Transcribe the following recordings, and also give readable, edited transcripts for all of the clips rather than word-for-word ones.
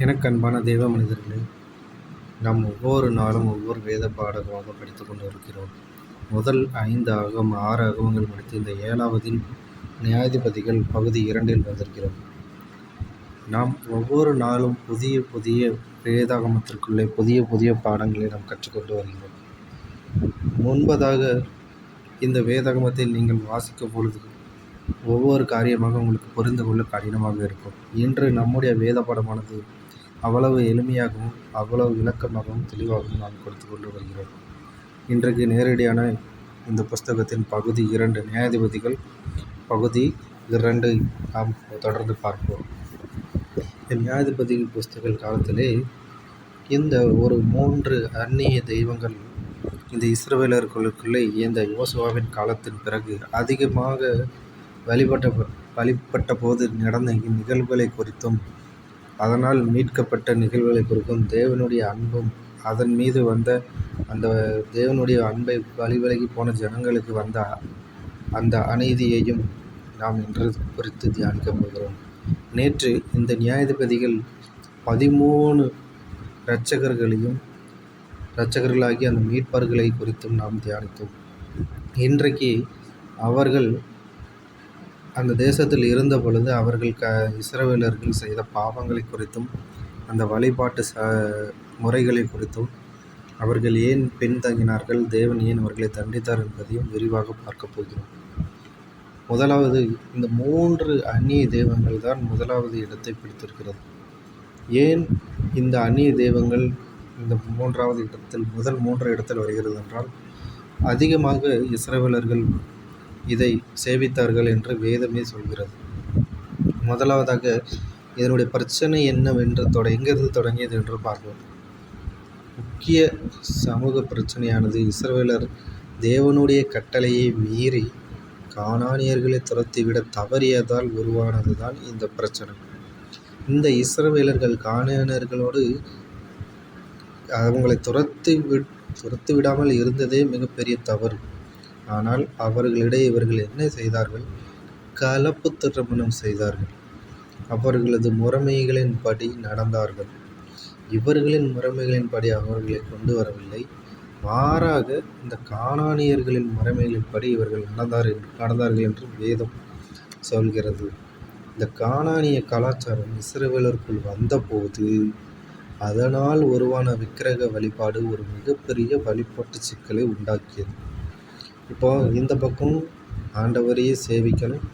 எனக்கு அன்பான தெய்வ மனிதர்களே, நாம் ஒவ்வொரு நாளும் ஒவ்வொரு வேத பாடமாக படித்து கொண்டு இருக்கிறோம். முதல் 6 அகமங்கள் முடித்து இந்த 7வதின் நியாயாதிபதிகள் பகுதி 2இல் வந்திருக்கிறோம். நாம் ஒவ்வொரு நாளும் புதிய புதிய வேதாகமத்திற்குள்ளே புதிய புதிய பாடங்களை நாம் கற்றுக்கொண்டு வருகிறோம். முன்பதாக இந்த வேதாகமத்தில் நீங்கள் வாசிக்கும் பொழுது ஒவ்வொரு காரியமாக உங்களுக்கு புரிந்து கொள்ள கடினமாக இருக்கும். இன்று நம்முடைய வேத பாடமானது அவ்வளவு எளிமையாகவும் அவ்வளவு விளக்கமாகவும் தெளிவாகவும் நாம் கொடுத்து கொண்டு வருகிறோம். இன்றைக்கு நேரடியான இந்த புஸ்தகத்தின் பகுதி 2 நியாயாதிபதிகள் பகுதி 2 நாம் தொடர்ந்து பார்ப்போம். நியாயாதிபதிகள் புஸ்தக காலத்திலே இந்த ஒரு 3 அந்நிய தெய்வங்கள் இந்த இஸ்ரவேலர்களுக்குள்ளே இந்த யோசுவாவின் காலத்தின் பிறகு அதிகமாக வழிபட்ட போது நடந்த நிகழ்வுகளை குறித்தும் அதனால் மீட்கப்பட்ட நிகழ்வுகளை குறித்தும் தேவனுடைய அன்பும் அதன் மீது வந்த அந்த தேவனுடைய அன்பை வழிவிலகி போன ஜனங்களுக்கு வந்த அந்த அநீதியையும் நாம் இன்று குறித்து தியானிக்க போகிறோம். நேற்று இந்த நியாயாதிபதிகள் 13 இரட்சகர்களாகிய அந்த மீட்பர்களை குறித்தும் நாம் தியானித்தோம். இன்றைக்கு அவர்கள் அந்த தேசத்தில் இருந்த பொழுது அவர்கள் இஸ்ரவேலர்கள் செய்த பாவங்களை குறித்தும் அந்த வழிபாட்டு முறைகளை குறித்தும் அவர்கள் ஏன் பின்தங்கினார்கள், தேவன் ஏன் அவர்களை தண்டித்தார் என்பதையும் விரிவாக பார்க்க போகிறோம். முதலாவது, இந்த 3 அந்நிய தெய்வங்கள் தான் முதலாவது இடத்தை பிடித்திருக்கிறது. ஏன் இந்த அந்நிய தெய்வங்கள் இந்த 3வது இடத்தில் முதல் 3 இடத்தில் வருகிறது என்றால், அதிகமாக இஸ்ரவேலர்கள் இதை சேவித்தார்கள் என்று வேதமே சொல்கிறது. முதலாவதாக இதனுடைய பிரச்சனை என்னவென்று எங்கிருந்து தொடங்கியது என்று பார்ப்போம். முக்கிய சமூக பிரச்சனையானது இஸ்ரவேலர் தேவனுடைய கட்டளையை மீறி கானானியர்களை துரத்திவிட தவறியதால் உருவானது தான் இந்த பிரச்சனை. இந்த இஸ்ரவேலர்கள் கானானியர்களோடு அவங்களை துரத்தி விடாமல் இருந்ததே மிகப்பெரிய தவறு. ஆனால் அவர்களிடையே இவர்கள் என்ன செய்தார்கள்? கலப்பு திருமணம் செய்தார்கள். அவர்களது முறைமைகளின்படி நடந்தார்கள். இவர்களின் முறைமைகளின்படி அவர்களை கொண்டு வரவில்லை, மாறாக இந்த கானானியர்களின் முறைமைகளின்படி இவர்கள் நடந்தார்கள் என்று வேதம் சொல்கிறது. இந்த கானானிய கலாச்சாரம் இஸ்ரவேலருக்குள் வந்தபோது அதனால் உருவான விக்கிரக வழிபாடு ஒரு மிகப்பெரிய வழிபாட்டு சிக்கலை உண்டாக்கியது. இப்போ இந்த பக்கம் ஆண்டவரையே சேவிக்கணும்,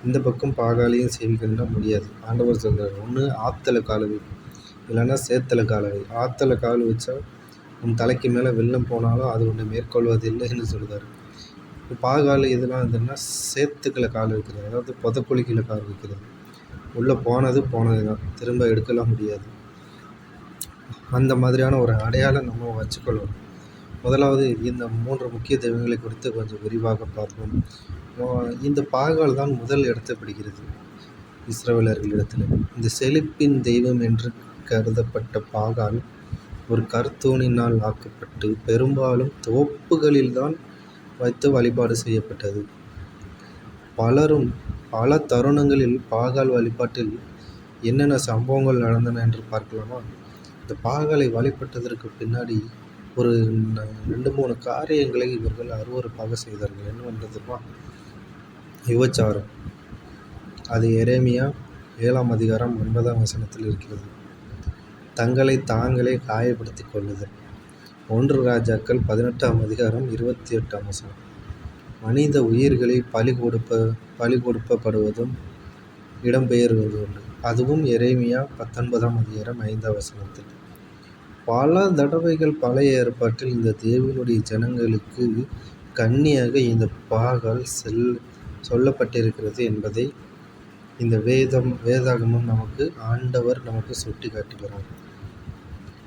இந்த பக்கம் பாகாலையும் சேவிக்கணும்னா முடியாது. ஆண்டவர் சொல்கிறார், ஒன்று ஆற்றுல கால் வை, இல்லைன்னா சேத்துல கால் வை. ஆற்றுல கால் வச்சா உன் தலைக்கு மேலே வெள்ளம் போனாலும் அது ஒன்று மேற்கொள்வது இல்லைன்னு சொல்கிறார். இப்போ பாகால் இதெல்லாம் இருந்ததுன்னா சேத்துக்களை கால் வைக்கிறது, அதாவது புதக்குழிக்கில் கால் வைக்கிறது. உள்ளே போனது தான், திரும்ப எடுக்கலாம் முடியாது. அந்த மாதிரியான ஒரு அடையாளம் நம்ம வச்சுக்கொள்ளணும். முதலாவது இந்த 3 முக்கிய தெய்வங்களை குறித்து கொஞ்சம் விரிவாக பார்ப்போம். இந்த பாகால் தான் முதல் இடத்தை பிடிக்கிறது இஸ்ரவேலர்களிடத்தில். இந்த செழிப்பின் தெய்வம் என்று கருதப்பட்ட பாகால் ஒரு கருத்தூணினால் ஆக்கப்பட்டு பெரும்பாலும் தோப்புகளில் தான் வைத்து வழிபாடு செய்யப்பட்டது. பல தருணங்களில் பாகால் வழிபாட்டில் என்னென்ன சம்பவங்கள் நடந்தன என்று பார்க்கலாமா? இந்த பாகாலை வழிபட்டதற்கு பின்னாடி ஒரு 2-3 காரியங்களை இவர்கள் அருவருப்பாக செய்தார்கள். என்ன பண்ணுறதுமா? விபச்சாரம். அது எரேமியா 7ஆம் அதிகாரம் 9ஆம் வசனத்தில் இருக்கிறது. தங்களை தாங்களே காயப்படுத்தி கொள்ளுதல். 1 ராஜாக்கள் 18ஆம் அதிகாரம் 28ஆம் வசனம். மனித உயிர்களை பலி கொடுப்பப்படுவதும் இடம்பெயர்வது உண்டு. அதுவும் எரேமியா 19ஆம் அதிகாரம் 5ஆம் வசனத்தில். பல தடவைகள் பழைய ஏற்பாட்டில் இந்த தேவனுடைய ஜனங்களுக்கு கன்னியாக இந்த பாகால் சொல்லப்பட்டிருக்கிறது என்பதை இந்த வேதாகமம் ஆண்டவர் நமக்கு சுட்டி காட்டுகிறார்.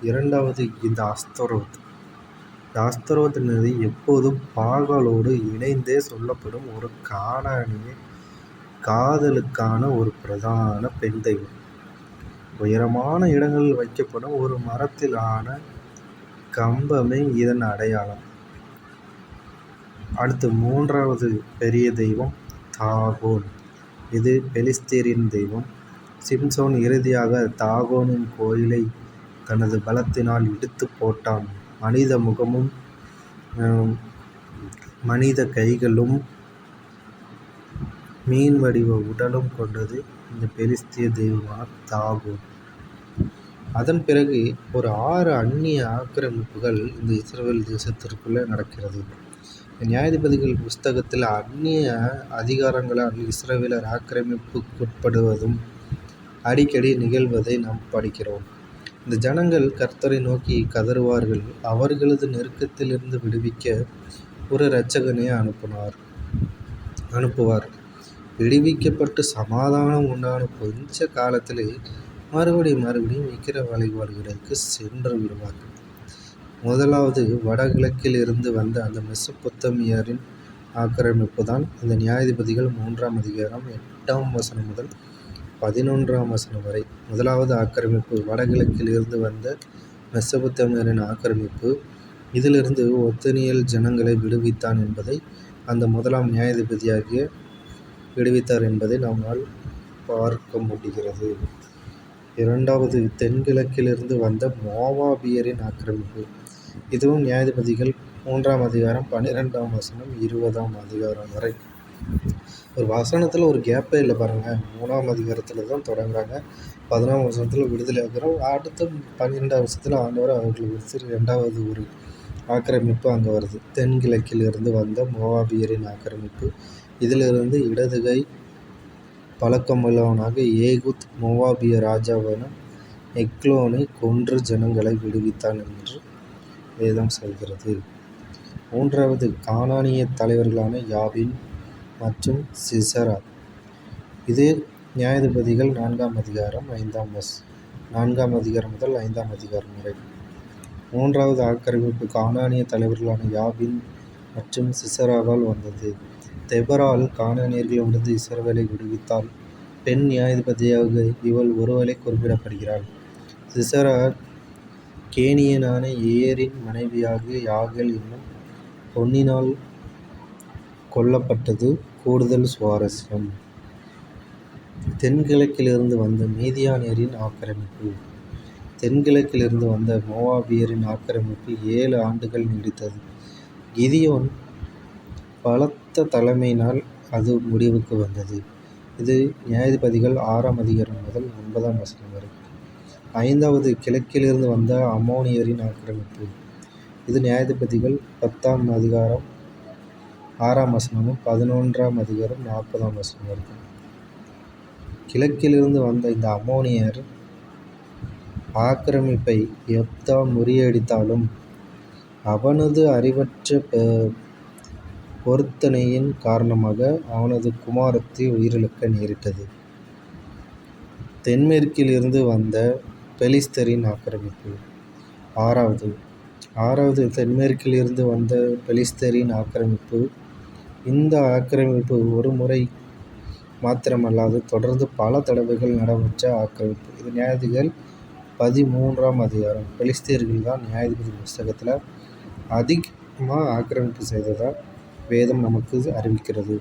இரண்டாவது, இந்த அஸ்தரோத். அஸ்தரோத் என்பது எப்போதும் பாகாலோடு இணைந்தே சொல்லப்படும் ஒரு கானானிய காதலுக்கான ஒரு பிரதான பெண் தெய்வம். உயரமான இடங்களில் வைக்கப்படும் ஒரு மரத்தில் ஆன கம்பமே இதன் அடையாளம். அடுத்து 3வது பெரிய தெய்வம் தாகோன். இது பெலிஸ்தீரின் தெய்வம். சிம்சோன் இறுதியாக தாகோனின் கோயிலை தனது பலத்தினால் இடித்துப் போட்டான். மனித முகமும் மனித கைகளும் மீன் வடிவ உடலும் கொண்டது இந்த பெலிஸ்திய தெய்வமான தாகோன். அதன் பிறகு ஒரு 6 அந்நிய ஆக்கிரமிப்புகள் இந்த இஸ்ரவேல் தேசத்திற்குள்ளே நடக்கிறது. நியாயாதிபதிகள் புஸ்தகத்தில் அந்நிய அதிகாரங்களால் இஸ்ரவேலர் ஆக்கிரமிப்புக்குட்படுவதும் அடிக்கடி நிகழ்வதை நாம் படிக்கிறோம். இந்த ஜனங்கள் கர்த்தரை நோக்கி கதறுவார்கள். அவர்களது நெருக்கத்திலிருந்து விடுவிக்க ஒரு இரட்சகனை அனுப்புவார். விடுவிக்கப்பட்டு சமாதானம் உண்டான கொஞ்ச காலத்திலே மறுபடியும் விக்கிர வழிபாடுகளுக்கு சென்று விடுவார்கள். முதலாவது வடகிழக்கில் இருந்து வந்த அந்த மெசொப்பொத்தேமியரின் ஆக்கிரமிப்பு தான் இந்த நியாயாதிபதிகள் 3ஆம் அதிகாரம் 8ஆம் வசனம் முதல் 11ஆம் வசனம் வரை. முதலாவது ஆக்கிரமிப்பு வடகிழக்கில் இருந்து வந்த மெசொப்பொத்தேமியரின் ஆக்கிரமிப்பு. இதிலிருந்து ஒத்னியேல் ஜனங்களை விடுவித்தான் என்பதை அந்த முதலாம் நியாயாதிபதியாகிய விடுவித்தார் என்பதை நம்மால் பார்க்க முடிகிறது. இரண்டாவது தென்கிழக்கிலிருந்து வந்த மோவாபியரின் ஆக்கிரமிப்பு. இதுவும் நியாயாதிபதிகள் 3ஆம் அதிகாரம் 12ஆம் வசனம் 20ஆம் அதிகாரம் வரை. ஒரு வசனத்தில் ஒரு கேப்பே இல்லை பாருங்கள். 3ஆம் அதிகாரத்தில் தான் தொடங்குறாங்க. 11ஆம் வசனத்தில் விடுதலை ஆகிறோம். அடுத்த 12ஆம் வசனத்தில் ஆண்டவர் அவர்கள் விடுத்து 2வது ஒரு ஆக்கிரமிப்பு அங்கே வருது. தென்கிழக்கில் இருந்து வந்த மோவாபியரின் ஆக்கிரமிப்பு. இதிலிருந்து இடதுகை பழக்கமுள்ளவனாக ஏகூத் மோவாபிய ராஜாவான எக்லோனை கொன்று ஜனங்களை விடுவித்தான் என்று வேதம் சொல்கிறது. மூன்றாவது கானானிய தலைவர்களான யாபின் மற்றும் சிசரா. இது நியாயாதிபதிகள் 4ஆம் அதிகாரம் 4ஆம் அதிகாரம் முதல் 5ஆம் அதிகாரம் வரை. மூன்றாவது ஆக்கிரமிப்பு கானானிய தலைவர்களான யாபின் மற்றும் சிசராவால் வந்தது. தெபரால் கானானியர்களிடமிருந்து இஸ்ரவேலை விடுவித்தால் பெண் நியாயாதிபதியாக இவள் ஒருவளே குறிப்பிடப்படுகிறாள். சிசரா கேனியனான ஏரின் மனைவியாகிய யாகேல் என்னும் பொன்னினால் கொல்லப்பட்டது கூடுதல் சுவாரஸ்யம். தென்கிழக்கிலிருந்து வந்த மீதியானியரின் ஆக்கிரமிப்பு. தென்கிழக்கிலிருந்து வந்த மோவாபியரின் ஆக்கிரமிப்பு 7 ஆண்டுகள் நீடித்தது. கிதியோன் பலத்த தலைமையினால் அது முடிவுக்கு வந்தது. இது நியாயாதிபதிகள் 6ஆம் அதிகாரம் முதல் 9ஆம் வசனம் வரை. ஐந்தாவது கிழக்கிலிருந்து வந்த அம்மோனியரின் ஆக்கிரமிப்பு. இது நியாயாதிபதிகள் 10ஆம் அதிகாரம் 6ஆம் வசனமும் 11ஆம் அதிகாரம் 40ஆம் வசனம் வரைக்கும். கிழக்கிலிருந்து வந்த இந்த அம்மோனியர் ஆக்கிரமிப்பை யெப்தா முறியடித்தாலும் அவனது அறிவற்ற பொருத்தனையின் காரணமாக அவனது குமாரத்தை உயிரிழக்க நேரிட்டது. தென்மேற்கில் இருந்து வந்த பெலிஸ்தரின் ஆக்கிரமிப்பு. ஆறாவது தென்மேற்கில் இருந்து வந்த பெலிஸ்தரின் ஆக்கிரமிப்பு. இந்த ஆக்கிரமிப்பு ஒரு முறை மாத்திரமல்லாது தொடர்ந்து பல தடவைகள் நடைபெற்ற ஆக்கிரமிப்பு. இது நியாயாதிபதிகள் 13ஆம் அதிகாரம். பெலிஸ்தியர்கள் தான் நியாயாதிபதி புஸ்தகத்தில் அதிகமாக ஆக்கிரமிப்பு செய்ததாக வேதம் நமக்கு அறிவிக்கிறது.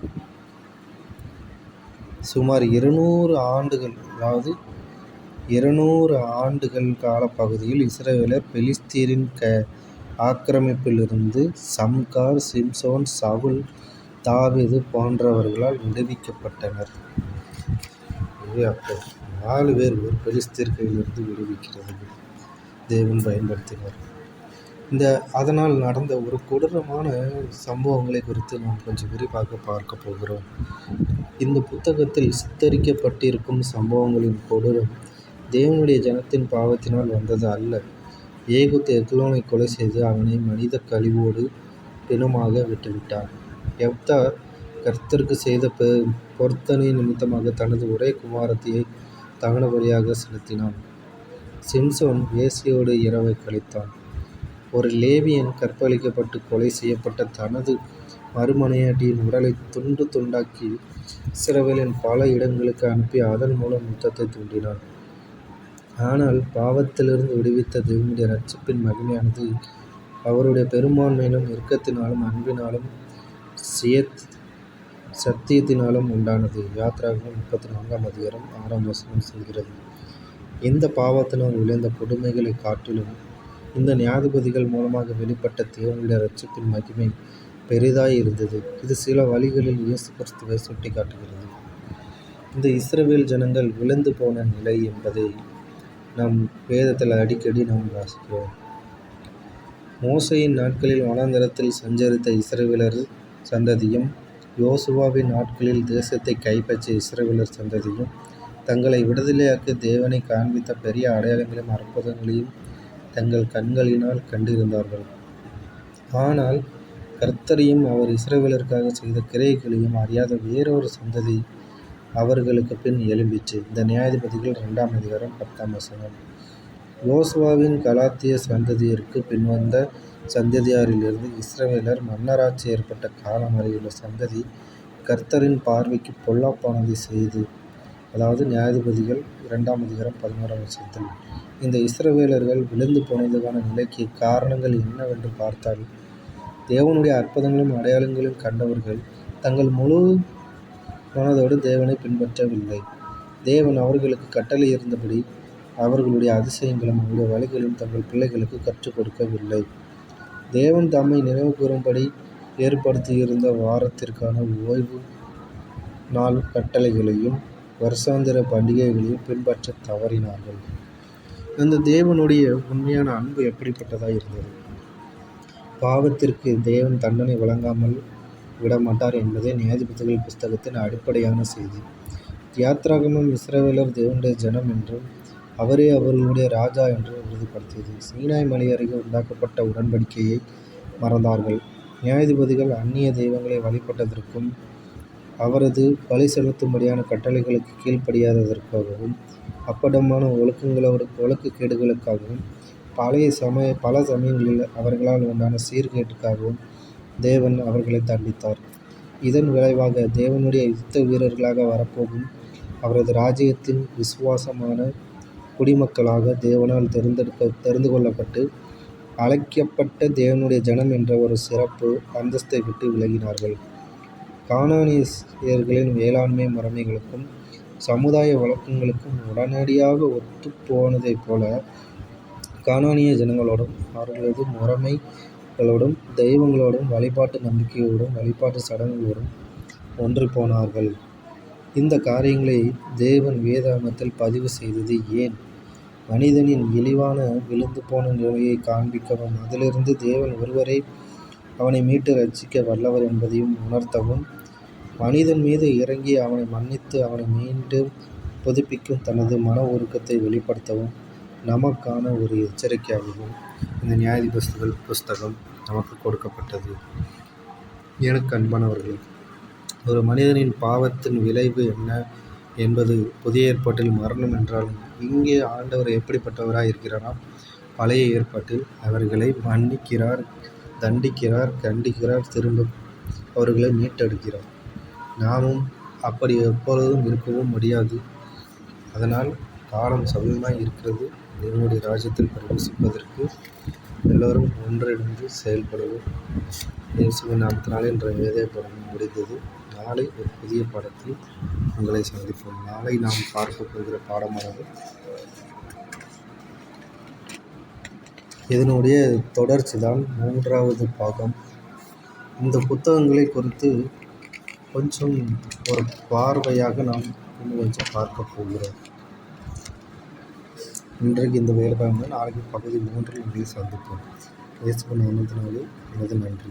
சுமார் 200 ஆண்டுகள், அதாவது 200 ஆண்டுகள் காலப்பகுதியில் இஸ்ரவேலர் பெலிஸ்தியரின் ஆக்கிரமிப்பிலிருந்து சம்கார், சிம்சோன், சவுல், தாவீது போன்றவர்களால் விடுவிக்கப்பட்டனர். அப்போ 4 பேர் ஒரு பெலிஸ்தியர் கையிலிருந்து விடுவிக்கிறது தேவன் பயன்படுத்தினார். அதனால் நடந்த ஒரு கொடூரமான சம்பவங்களை குறித்து நாம் கொஞ்சம் விரிவாக பார்க்க போகிறோம். இந்த புத்தகத்தில் சித்தரிக்கப்பட்டிருக்கும் சம்பவங்களின் கொடூரம் தேவனுடைய ஜனத்தின் பாவத்தினால் வந்தது அல்ல. ஏகூத் எக்லோனை கொலை செய்து அவனை மனித கழிவோடு பிணமாக விட்டுவிட்டான். யெப்தா கர்த்தருக்கு செய்த பொருத்தனை நிமித்தமாக தனது ஒரே குமாரத்தியை தகன பலியாக செலுத்தினான். சிம்சோன் வேசியோடு இரவை கழித்தான். ஒரு லேவியன் கற்பழிக்கப்பட்டு கொலை செய்யப்பட்ட தனது மறுமனையாட்டியின் உடலை துண்டு துண்டாக்கி இஸ்ரவேலின் பல இடங்களுக்கு அனுப்பி அதன் மூலம் யுத்தத்தை தூண்டினான். ஆனால் பாவத்திலிருந்து விடுவித்த தேவனுடைய இரட்சிப்பின் மகிமையானது அவருடைய பெரும்பான்மையிலும் இரக்கத்தினாலும் அன்பினாலும் சத்தியத்தினாலும் உண்டானது. யாத்திராகமம் 34ஆம் அதிகாரம் 6ஆம் வசனம் சொல்கிறது. இந்த பாவத்தினால் விளைந்த கொடுமைகளை காட்டிலும் இந்த நியாயாதிபதிகள் மூலமாக வெளிப்பட்ட தேவனுடைய இரட்சிப்பின் மகிமை பெரிதாய் இருந்தது. இது சில வழிகளில் இயேசு கிறிஸ்துவை சுட்டி காட்டுகிறது. இந்த இஸ்ரவேல் ஜனங்கள் விழுந்து போன நிலை என்பதை நம் வேதத்தில் அடிக்கடி நாம் வாசிக்கிறோம். மோசேயின் நாட்களில் வனாந்தரத்தில் சஞ்சரித்த இஸ்ரவேலர் சந்ததியும், யோசுவாவின் நாட்களில் தேசத்தை கைப்பற்றிய இஸ்ரவேலர் சந்ததியும் தங்களை விடுதலையாக்க தேவனை காண்பித்த பெரிய அடையாளங்களையும் அற்புதங்களையும் தங்கள் கண்களினால் கண்டிருந்தார்கள். ஆனால் கர்த்தரையும் அவர் இஸ்ரவேலருக்காக செய்த கிரியைகளையும் அறியாத வேறொரு சந்ததி அவர்களுக்கு பின் எழும்பிற்று. இந்த நியாயாதிபதிகள் 2ஆம் அதிகாரம் 10ஆம் வசனம். யோசுவாவின் கலாத்திய சந்ததியருக்கு பின்வந்த சந்ததியாரிலிருந்து இஸ்ரவேலர் மன்னராட்சி ஏற்பட்ட காலம் வரையுள்ள சந்ததி கர்த்தரின் பார்வைக்கு பொல்லாப்பானதை செய்து, அதாவது நியாயாதிபதிகள் 2ஆம் அதிகாரம் 11ஆம் வசனத்தில் இந்த இஸ்ரவேலர்கள் விழுந்து போனதுக்கான நிலைக்கு காரணங்கள் என்னவென்று பார்த்தால், தேவனுடைய அற்புதங்களும் அடையாளங்களும் கண்டவர்கள் தங்கள் முழு மனதோடு தேவனை பின்பற்றவில்லை. தேவன் அவர்களுக்கு கட்டளை இருந்தபடி அவர்களுடைய அதிசயங்களும் அவருடைய வழிகளையும் தங்கள் பிள்ளைகளுக்கு கற்றுக் கொடுக்கவில்லை. தேவன் தம்மை நினைவு கூறும்படி ஏற்படுத்தியிருந்த வாரத்திற்கான ஓய்வு நாள் கட்டளைகளையும் வருஷாந்திர பண்டிகைகளையும் பின்பற்ற தவறினார்கள். அந்த தேவனுடைய உண்மையான அன்பு எப்படிப்பட்டதாக இருந்தது? பாவத்திற்கு தேவன் தண்டனை வழங்காமல் விடமாட்டார் என்பதே நியாயாதிபதிகள் புஸ்தகத்தின் அடிப்படையான செய்தி. யாத்திராகமம் இஸ்ரவேலர் தேவனுடைய ஜனம் என்றும் அவரே அவர்களுடைய ராஜா என்றும் உறுதிப்படுத்தியது. சீனாய் மலை அருகே உண்டாக்கப்பட்ட உடன்படிக்கையை மறந்தார்கள். நியாயாதிபதிகள் அந்நிய தெய்வங்களை வழிபட்டதற்கும் அவரது பலி செலுத்தும்படியான கட்டளைகளுக்கு கீழ்ப்படியாததற்காகவும் அப்பட்டமான ஒழுக்கக்கேடுகளுக்காகவும் பல சமயங்களில் அவர்களால் உண்டான சீர்கேட்டுக்காகவும் தேவன் அவர்களை தண்டித்தார். இதன் விளைவாக தேவனுடைய யுத்த வீரர்களாக வரப்போகும் அவரது ராஜ்யத்தின் விசுவாசமான குடிமக்களாக தேவனால் தெரிந்து கொள்ளப்பட்டு அழைக்கப்பட்ட தேவனுடைய ஜனம் என்ற ஒரு சிறப்பு அந்தஸ்தை விட்டு விலகினார்கள். கானானியர்களின் வேளாண்மை முறைமைகளுக்கும் சமுதாய வழக்கங்களுக்கும் உடனடியாக ஒத்துப்போனதைப் போல கானானிய ஜனங்களோடும் அவர்களது முறைமைகளோடும் தெய்வங்களோடும் வழிபாட்டு நம்பிக்கையோடும் வழிபாட்டு சடங்குகளோடும் ஒன்று போனார்கள். இந்த காரியங்களை தேவன் வேதாகமத்தில் பதிவு செய்தது ஏன்? மனிதனின் இழிவான விழுந்து போன நிலையை காண்பிக்கவும், அதிலிருந்து தேவன் ஒருவரே அவனை மீட்டு ரட்சிக்க வல்லவர் என்பதையும் உணர்த்தவும், மனிதன் மீது இறங்கி அவனை மன்னித்து அவனை மீண்டும் புதுப்பிக்கும் தனது மன உருக்கத்தை வெளிப்படுத்தவும் நமக்கான ஒரு எச்சரிக்கையாகவும் இந்த நியாயாதிபதிகள் புஸ்தகம் நமக்கு கொடுக்கப்பட்டது. எனக்கு அன்பானவர்களே, ஒரு மனிதனின் பாவத்தின் விளைவு என்ன என்பது புதிய ஏற்பாட்டில் மரணம் என்றாலும், இங்கே ஆண்டவர் எப்படிப்பட்டவராக இருக்கிறாராம்? பழைய ஏற்பாட்டில் அவர்களை மன்னிக்கிறார், தண்டிக்கிறார், கண்டிக்கிறார், திரும்ப அவர்களை மீட்டெடுக்கிறார். நாமும் அப்படி எப்பொழுதும் இருக்கவும் முடியாது. அதனால் காலம் சமீபமாய் இருக்கிறது. தேவனுடைய ராஜ்யத்தில் பிரவேசிப்பதற்கு எல்லோரும் ஒன்றிணைந்து செயல்படுவோம். இயேசுவின் நாமத்தினாலே என்ற வேத பாடம் முடிந்தது. நாளை ஒரு புதிய பாடத்தில் உங்களை சந்திப்போம். நாளை நாம் பார்க்க போகிற பாடமானது இதனுடைய தொடர்ச்சி தான் 3வது பாகம். இந்த புத்தகங்களை குறித்து கொஞ்சம் ஒரு பார்வையாக நாம் கொஞ்சம் பார்க்க போகிறோம். இன்றைக்கு இந்த வேலைப்பாடு, நாளைக்கு பகுதி 3 உங்களை சந்திப்போம். இயேசுவின் நாமத்தினாலே எனது நன்றி.